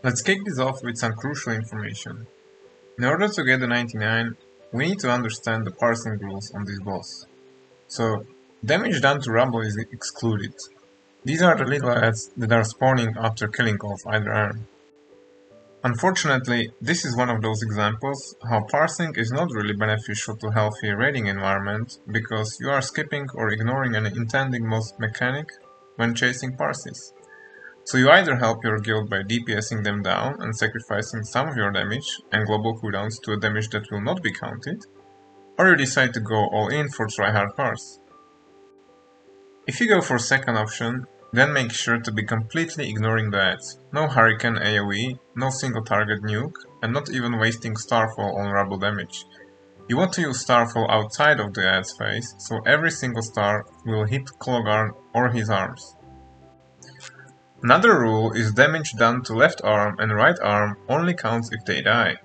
Let's kick this off with some crucial information. In order to get the 99, we need to understand the parsing rules on this boss. So, damage done to Rumble is excluded. These are the little ads that are spawning after killing off either arm. Unfortunately, this is one of those examples how parsing is not really beneficial to healthy raiding environment because you are skipping or ignoring an intended mechanic when chasing parses. So you either help your guild by DPSing them down and sacrificing some of your damage and global cooldowns to a damage that will not be counted, or you decide to go all in for tryhard parse. If you go for second option, then make sure to be completely ignoring the ads. No Hurricane AoE, no single target nuke, and not even wasting Starfall on rubble damage. You want to use Starfall outside of the ads phase, so every single star will hit Kologarn or his arms. Another rule is damage done to left arm and right arm only counts if they die.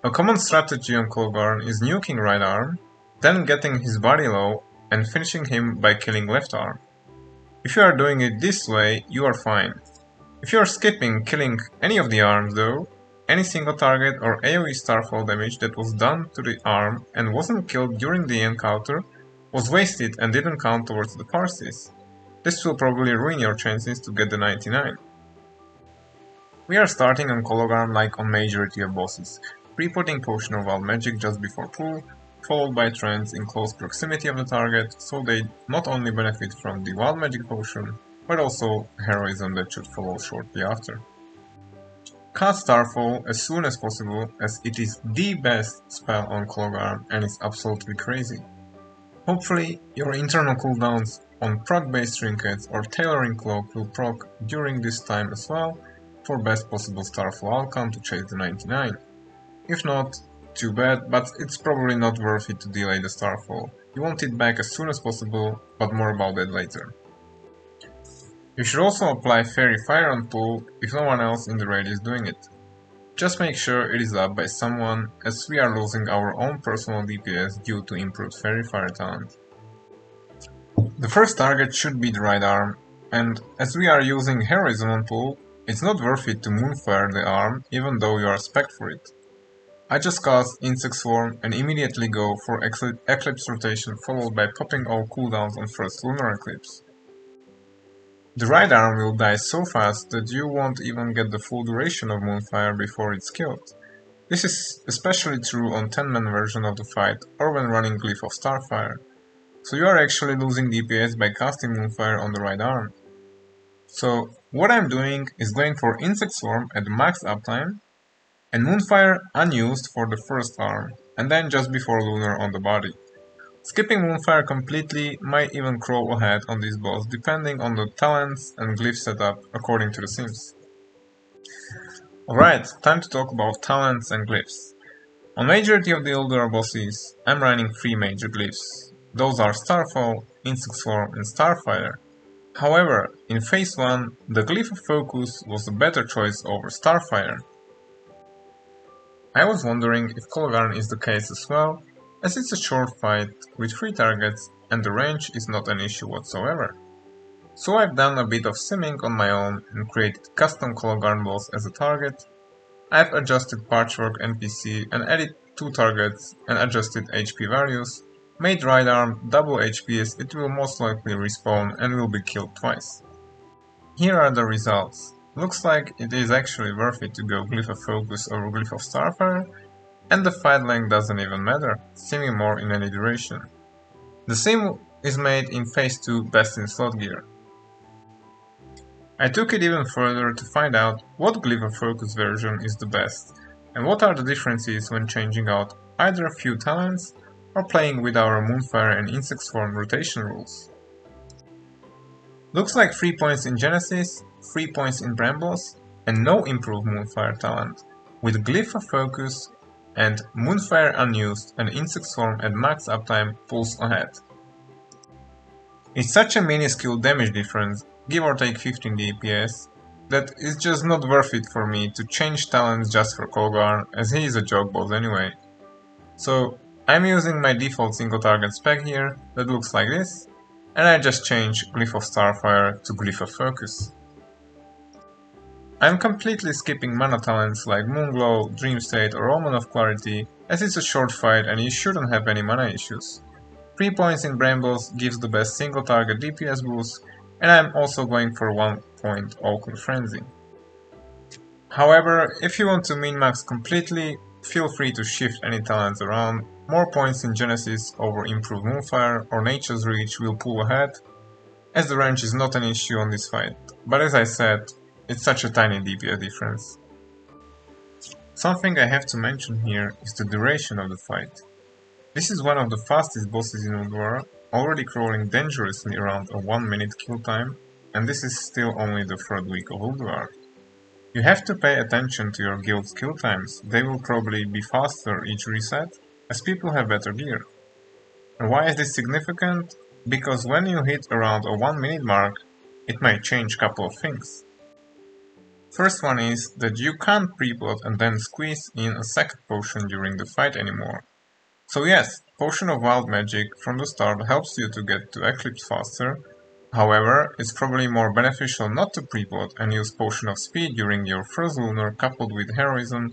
A common strategy on Kologarn is nuking right arm, then getting his body low and finishing him by killing left arm. If you are doing it this way, you are fine. If you are skipping killing any of the arms though, any single target or AoE starfall damage that was done to the arm and wasn't killed during the encounter was wasted and didn't count towards the parses. This will probably ruin your chances to get the 99. We are starting on Kologarn like on majority of bosses, pre-putting Potion of Wild Magic just before pull, followed by trends in close proximity of the target, so they not only benefit from the Wild Magic Potion, but also heroism that should follow shortly after. Cast Starfall as soon as possible, as it is the best spell on Kologarn and is absolutely crazy. Hopefully, your internal cooldowns on proc-based trinkets or tailoring cloak will proc during this time as well, for best possible Starfall outcome to chase the 99. If not, too bad, but it's probably not worth it to delay the Starfall. You want it back as soon as possible, but more about that later. You should also apply Fairy Fire on pull if no one else in the raid is doing it. Just make sure it is up by someone, as we are losing our own personal DPS due to improved Fairy Fire talent. The first target should be the right arm, and as we are using heroism on pull, it's not worth it to moonfire the arm even though you are spec'd for it. I just cast Insect Swarm and immediately go for Eclipse rotation followed by popping all cooldowns on first Lunar Eclipse. The right arm will die so fast that you won't even get the full duration of Moonfire before it's killed. This is especially true on 10-man version of the fight or when running Glyph of Starfire, so you are actually losing DPS by casting Moonfire on the right arm. So what I'm doing is going for Insect Swarm at max uptime and Moonfire unused for the first arm, and then just before Lunar on the body. Skipping Moonfire completely might even crawl ahead on this boss depending on the talents and glyph setup according to the sims. Alright, time to talk about talents and glyphs. On majority of the Ulduar bosses, I'm running 3 major glyphs. Those are Starfall, Insect Swarm and Starfire. However, in phase 1, the glyph of focus was a better choice over Starfire. I was wondering if Kologarn is the case as well, as it's a short fight with 3 targets and the range is not an issue whatsoever. So I've done a bit of simming on my own and created custom Kologarn boss as a target. I've adjusted Patchwork NPC and added 2 targets and adjusted HP values, made right arm double HP as it will most likely respawn and will be killed twice. Here are the results. Looks like it is actually worth it to go Glyph of Focus over Glyph of Starfire, and the fight length doesn't even matter, simming more in any duration. The sim is made in phase 2 best in slot gear. I took it even further to find out what Glyph of Focus version is the best, and what are the differences when changing out either a few talents or playing with our Moonfire and Insect Swarm rotation rules. Looks like 3 points in Genesis, 3 points in Brambles, and no improved Moonfire talent, with Glyph of Focus and Moonfire unused and Insect Swarm at max uptime pulls ahead. It's such a minuscule damage difference, give or take 15 DPS, that it's just not worth it for me to change talents just for Kologarn, as he is a joke boss anyway. So I'm using my default single target spec here, that looks like this, and I just change Glyph of Starfire to Glyph of Focus. I'm completely skipping mana talents like Moonglow, Dream State or Omen of Clarity, as it's a short fight and you shouldn't have any mana issues. 3 points in Brambles gives the best single target DPS boost, and I'm also going for 1 point Oaken Frenzy. However, if you want to min-max completely, feel free to shift any talents around. More points in Genesis over Improved Moonfire or Nature's Reach will pull ahead, as the range is not an issue on this fight, but as I said, it's such a tiny DPS difference. Something I have to mention here is the duration of the fight. This is one of the fastest bosses in Ulduar, already crawling dangerously around a 1 minute kill time, and this is still only the third week of Ulduar. You have to pay attention to your guild's kill times, they will probably be faster each reset, as people have better gear. And why is this significant? Because when you hit around a 1 minute mark, it might change a couple of things. First one is that you can't pre-plot and then squeeze in a second potion during the fight anymore. So yes, Potion of Wild Magic from the start helps you to get to Eclipse faster, however, it's probably more beneficial not to pre-plot and use Potion of Speed during your first lunar coupled with Heroism,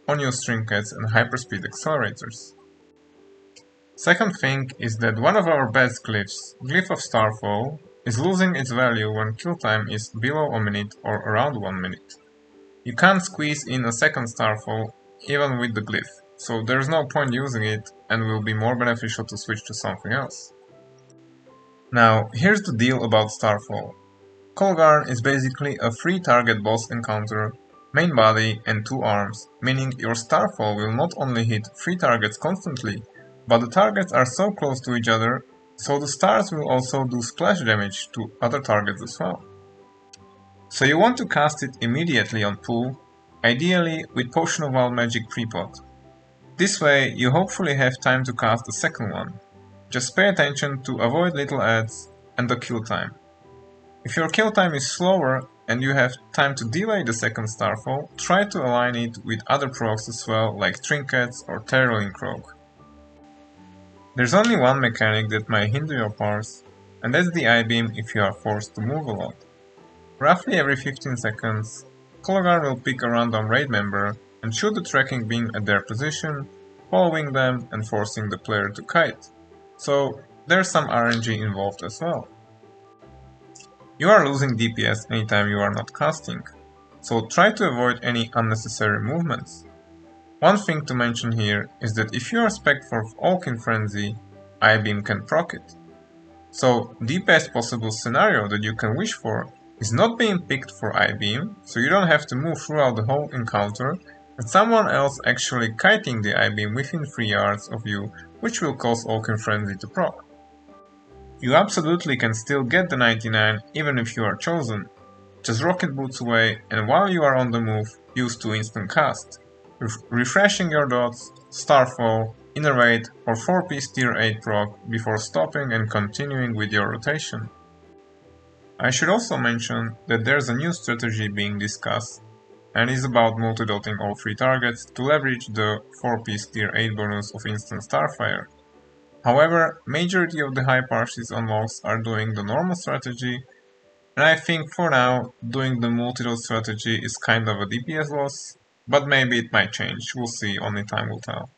unused trinkets and hyperspeed accelerators. Second thing is that one of our best glyphs, Glyph of Starfall, is losing its value when kill time is below a minute or around 1 minute. You can't squeeze in a second Starfall even with the glyph, so there's no point using it and will be more beneficial to switch to something else. Now, here's the deal about Starfall. Kologarn is basically a 3 target boss encounter, main body and 2 arms, meaning your Starfall will not only hit 3 targets constantly, but the targets are so close to each other, so the stars will also do splash damage to other targets as well. So you want to cast it immediately on pull, ideally with Potion of Wild Magic pre-plot. This way you hopefully have time to cast the second one. Just pay attention to avoid little adds and the kill time. If your kill time is slower and you have time to delay the second Starfall, try to align it with other procs as well, like Trinkets or Terrorling Croak. There's only one mechanic that might hinder your parse, and that's the I-beam if you are forced to move a lot. Roughly every 15 seconds, Kologarn will pick a random raid member and shoot the tracking beam at their position, following them and forcing the player to kite. So there's some RNG involved as well. You are losing DPS anytime you are not casting, so try to avoid any unnecessary movements. One thing to mention here is that if you are spec'd for Oaken Frenzy, I-beam can proc it. So the best possible scenario that you can wish for is not being picked for I-beam, so you don't have to move throughout the whole encounter, and someone else actually kiting the I-beam within 3 yards of you, which will cause Oaken Frenzy to proc. You absolutely can still get the 99 even if you are chosen. Just rocket boots away, and while you are on the move, use 2 instant cast. Refreshing your dots, Starfall, Innervate or 4-piece tier 8 proc before stopping and continuing with your rotation. I should also mention that there's a new strategy being discussed and is about multi-dotting all 3 targets to leverage the 4-piece tier 8 bonus of instant Starfire. However, majority of the high Parses unlocks are doing the normal strategy, and I think for now doing the multi-dot strategy is kind of a DPS loss, but maybe it might change, we'll see, only time will tell.